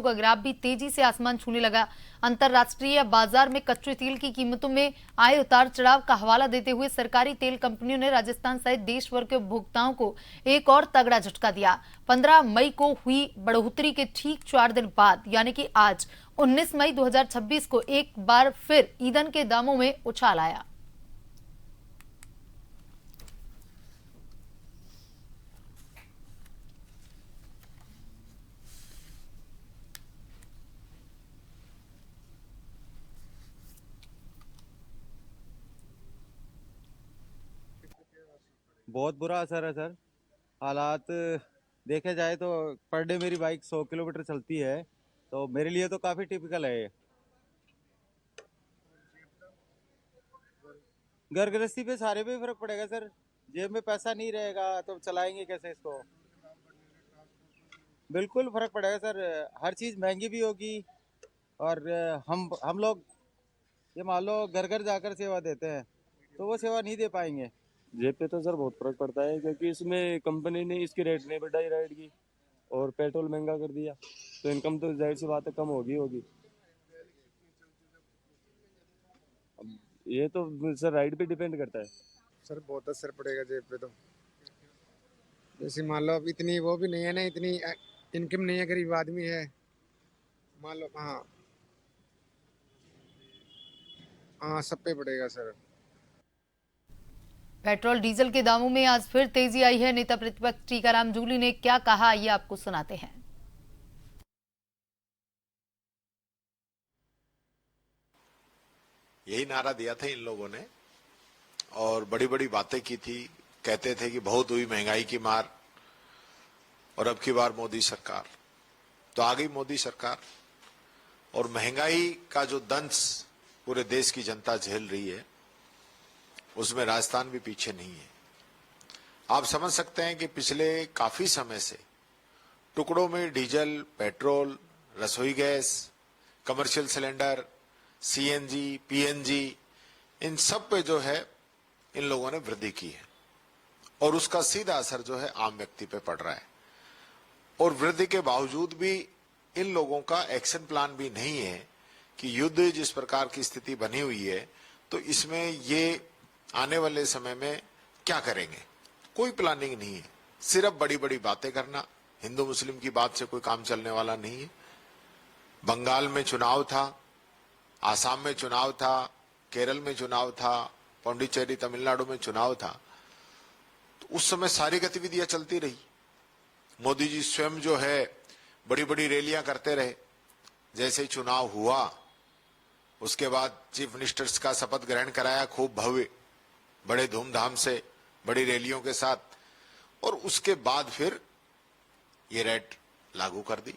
का ग्राफ भी तेजी से आसमान छूने लगा। अंतरराष्ट्रीय बाजार में कच्चे तेल की कीमतों में आए उतार चढ़ाव का हवाला देते हुए सरकारी तेल कंपनियों ने राजस्थान सहित देश भर के उपभोक्ताओं को एक और तगड़ा झटका दिया। 15 मई को हुई बढ़ोतरी के ठीक 4 दिन बाद यानी कि आज 19 मई 2026 को एक बार फिर ईंधन के दामों में उछाल आया। बहुत बुरा असर है सर। हालात देखे जाए तो पर डे मेरी बाइक 100 किलोमीटर चलती है, तो मेरे लिए तो काफ़ी टिपिकल है ये। घर गृहस्थी पे सारे पे फर्क पड़ेगा सर। जेब में पैसा नहीं रहेगा तो चलाएंगे कैसे इसको। बिल्कुल फर्क पड़ेगा सर। हर चीज़ महंगी भी होगी। और हम लोग ये मान लो घर घर जाकर सेवा देते हैं, तो वो सेवा नहीं दे पाएंगे। जेब पे तो सर बहुत फर्क पड़ता है, क्योंकि इसमें कंपनी ने इसकी रेट नहीं बढ़ाई राइड की, और पेट्रोल महंगा कर दिया, तो इनकम तो जाहिर सी बात है कम होगी। अब ये तो सर राइड पे डिपेंड करता है। सर बहुत असर पड़ेगा जेब पे। तो जैसे मान लो अब इतनी वो भी नहीं है ना, इतनी इनकम नहीं है, गरीब आदमी है मान लो। हाँ हाँ, सब पे पड़ेगा सर। पेट्रोल डीजल के दामों में आज फिर तेजी आई है। नेता प्रतिपक्ष टीकाराम जूली ने क्या कहा, ये आपको सुनाते हैं। यही नारा दिया था इन लोगों ने और बड़ी बड़ी बातें की थी। कहते थे कि बहुत हुई महंगाई की मार, और अब की बार मोदी सरकार। तो आ गई मोदी सरकार, और महंगाई का जो दंश पूरे देश की जनता झेल रही है, उसमें राजस्थान भी पीछे नहीं है। आप समझ सकते हैं कि पिछले काफी समय से टुकड़ों में डीजल, पेट्रोल, रसोई gas, commercial cylinder, CNG, PNG, इन सब पे जो है इन लोगों ने वृद्धि की है, और उसका सीधा असर जो है आम व्यक्ति पे पड़ रहा है। और वृद्धि के बावजूद भी इन लोगों का एक्शन प्लान भी नहीं है कि युद्ध जिस प्रकार की स्थिति बनी हुई है, तो इसमें ये आने वाले समय में क्या करेंगे, कोई प्लानिंग नहीं है। सिर्फ बड़ी बड़ी बातें करना, हिंदू मुस्लिम की बात से कोई काम चलने वाला नहीं है। बंगाल में चुनाव था, आसाम में चुनाव था, केरल में चुनाव था, पौंडीचेरी तमिलनाडु में चुनाव था, तो उस समय सारी गतिविधियां चलती रही। मोदी जी स्वयं जो है बड़ी बड़ी रैलियां करते रहे। जैसे ही चुनाव हुआ उसके बाद चीफ मिनिस्टर्स का शपथ ग्रहण कराया, खूब भव्य, बड़े धूमधाम से, बड़ी रैलियों के साथ, और उसके बाद फिर ये रेट लागू कर दी।